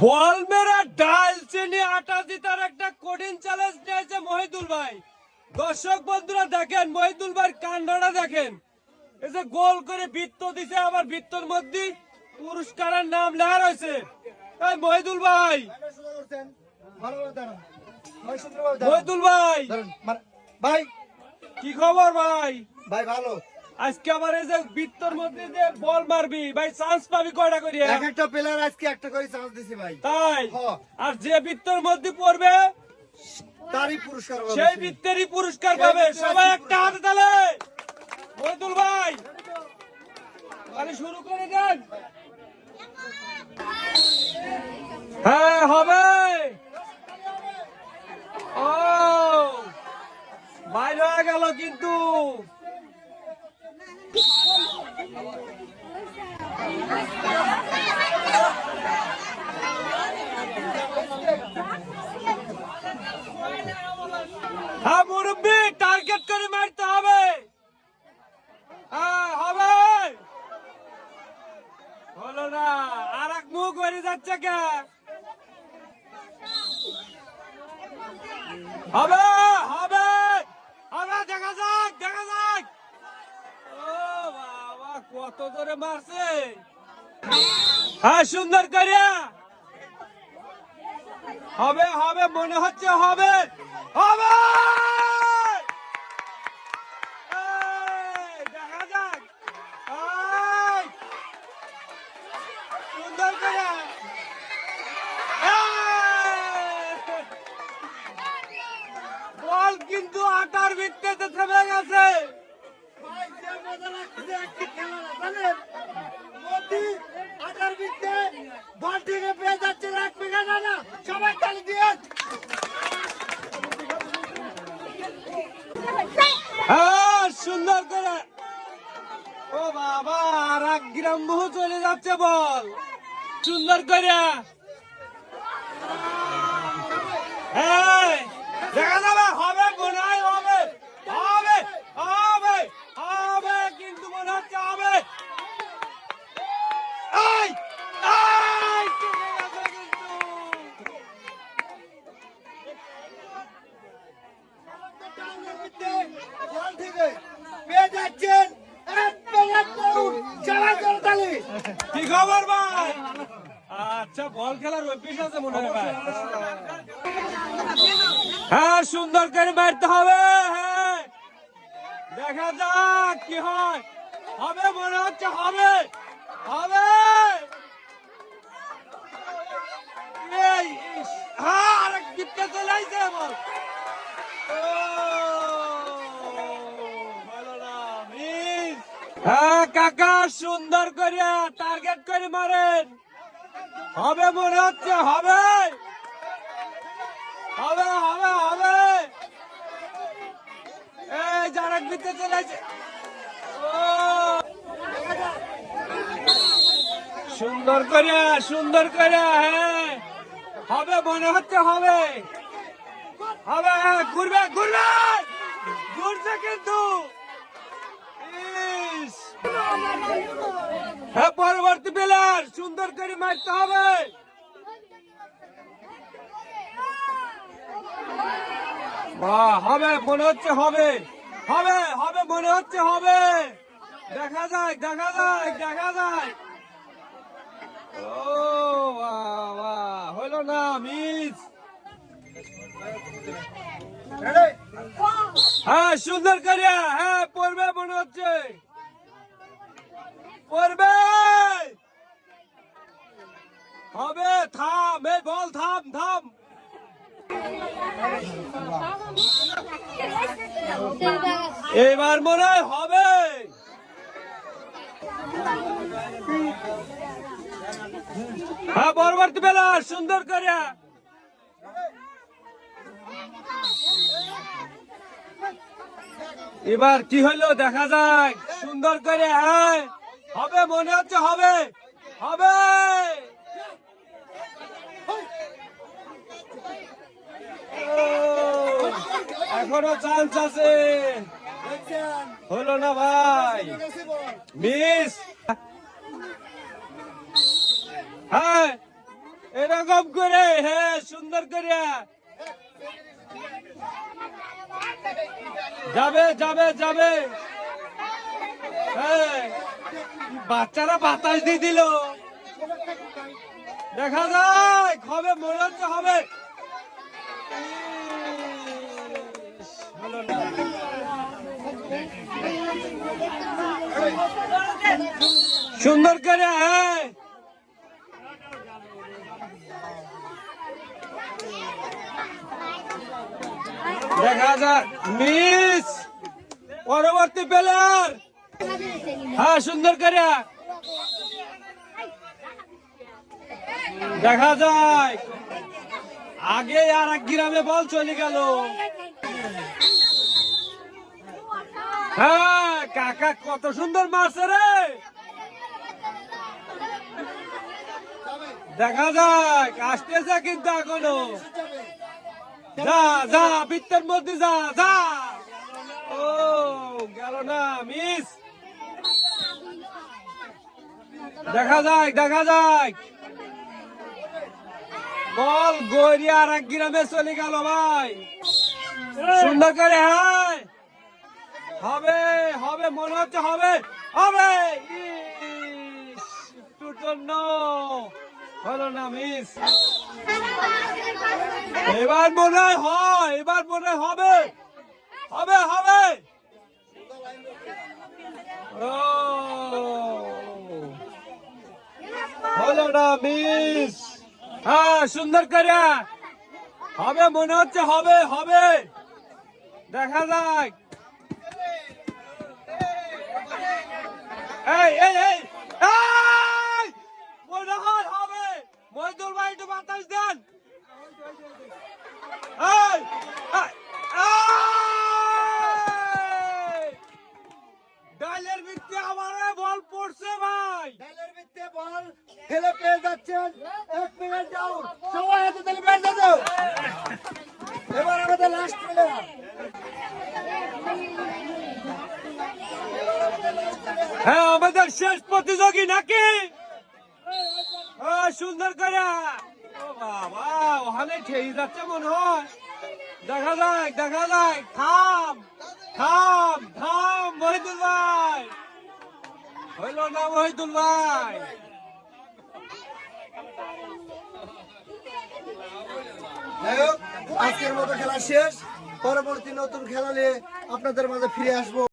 বল মেরা ডাল চিনি আটা জিতার একটা কঠিন চ্যালেঞ্জ নিয়েছে মহিদুল ভাই। দর্শক বন্ধুরা দেখেন মহিদুল ভাই কাণ্ডটা দেখেন। এই যে গোল করে বৃত্ত দিছে, আবার বৃত্তর মধ্যে পুরস্কারের নাম লেখা রয়েছে। এই মহিদুল ভাই, মহিদুল ভাই, ভাই কি খবর ভাই? ভাই ভালো। আজকে আবার এই যে বৃত্তর মধ্যে যে বল মারবি ভাই, চান্স পাবি কয়টা করিয়া? এক একটা প্লেয়ার আজকে একটা করে চান্স দিছি ভাই। তাই? হ্যাঁ। আর যে বৃত্তর মধ্যে পড়বে তারই পুরস্কার পাবে। সেই বৃত্তেরই পুরস্কার পাবে। সবাই একটা হাতে তালে। মহিদুল ভাই তাহলে শুরু করে দেন। হ্যাঁ হবে। ও বাইরে হয়ে গেল কিন্তু। হ্যাঁ মুরব্বী, টার্গেট করে মারতে হবে। হ্যাঁ হবে। হলো না, আর এক মুখ বেরিয়ে যাচ্ছে কে? হবে হবে হবে, দেখা যাক দেখা যাক। ও বাবা, কত জোরে মারছে। হ্যাঁ সুন্দর করে হবে হবে, মনে হচ্ছে হবে হবে। এই, দেখা যাক। এই, সুন্দর করে। এই, বল কিন্তু আটার ভিত্তিতে থেমে গেছে। ভাই যে মজা লাগছে একটি খেলা না জানেন, মোদি আটার বিতে বল থেকে পেয়ে যাচ্ছে, রাখবে না সবাই তালি দিয়ে। হ্যাঁ সুন্দর করে। ও বাবা, আর এক গ্রাম বহু চলে যাচ্ছে বল। সুন্দর করে। এই, দেখা যাবে হবে, মনে হয় হবে হবে হবে হবে, কিন্তু মনে হচ্ছে হবে। এই, এই, চলে গেছে কিন্তু। বল থেকে পেয়ে যাচ্ছেন এক প্লেয়ার আউট, সবাই করে তালি। কি খবর ভাই? আচ্ছা, বল খেলার অভ্যাস আছে মনে হয় ভাই। হ্যাঁ সুন্দর করে মারতে হবে। হ্যাঁ দেখা যাক কি হয়। হবে মনে হচ্ছে হবে হবে। এই, ইস, হ্যাঁ আরেক দিকটা চলে আইছে বল। ও, ভালো না, মিস। হ্যাঁ কাকা, সুন্দর করে টার্গেট করে মারেন। হবে মনে হচ্ছে হবে হবে হবে হবে। এই যারা বিতে চলেছে। ও সুন্দর করে। হ্যাঁ হবে মনে হচ্ছে হবে হবে। হ্যাঁ, ঘুরবে ঘুরছে কিন্তু। ইস, হ্যাঁ পরবর্তী প্লেয়ার সুন্দর করে মারতে হবে। বাহ, হবে মনে হচ্ছে হবে হবে হবে, মনে হচ্ছে হবে। দেখা যাক দেখা যাক দেখা যাক। ও বাবা, হলো না, মিস। হ্যাঁ সুন্দর করে। হ্যাঁ পড়বে মনে হচ্ছে, পড়বে হবে। থাম, এই বল থাম থাম। এবার মনে হয় হবে। হ্যাঁ পরবর্তী বেলা সুন্দর করে। এবার কি হলো দেখা যাক। সুন্দর করে। হ্যাঁ হবে মনে হচ্ছে হবে হবে। ও, এখনো চান্স আছে। হলো না ভাই, মিস। হ্যাঁ এরকম করে, হ্যাঁ সুন্দর করে যাবে যাবে যাবে। হ্যাঁ, বাচ্চারা বাতাস দিয়ে দিল, দেখা যায় হবে, মনে হচ্ছে হবে। হলো না। সুন্দর করে, হ্যাঁ দেখা যাক, মিস পরবর্তী প্লেয়ার। হ্যাঁ সুন্দর করে দেখা যায়, আগে আর এক গ্রামে বল চলে গেল। হ্যাঁ কাকা কত সুন্দর মারছে রে, দেখা যাক আসতেছে কিন্তু এখনো। যা যা বৃত্তের মধ্যে যা যা। ও গেল না, মিস। দেখা যাক দেখা যাক, বল গড়িয়া আর এক গ্রামে চলে গেল ভাই। সুন্দর করে, হ্যাঁ হবে হবে, মনে হচ্ছে হবে হবে। একটুর জন্য হলো না, মিস। এবার মনে হয়, এবার মনে হবে হবে হবে। ও হলো না, মিস। হ্যাঁ সুন্দর করে হবে, মনে হচ্ছে হবে হবে, দেখা যাক। এই এই এই এই, মনে হয় হবে। মহিদুল ভাই একটু বাতাস দেন। এই, এই, এই! ডাইলের ভিত্তি আমার বল পড়ছে ভাই। ডালের ভিত্তে বল ফেলে পেয়ে যাচ্ছেন, এক মিনিট যাও, সবাই হাতে তালি বেঁধে দাও। এবার আমাদের লাস্ট প্লেয়ার। হ্যাঁ আমাদের শেষ প্রতিযোগী নাকি? সুন্দর করে, ও বাবা ওখানে ঠেই যাচ্ছে মনে হয়। দেখা যাক দেখা যাক, থাম থাম থাম মহিদুল ভাই, হইল না মহিদুল ভাই। যাই হোক, আজকের মতো খেলা শেষ। পরবর্তী নতুন খেলা নিয়ে আপনাদের মাঝে ফিরে আসবো।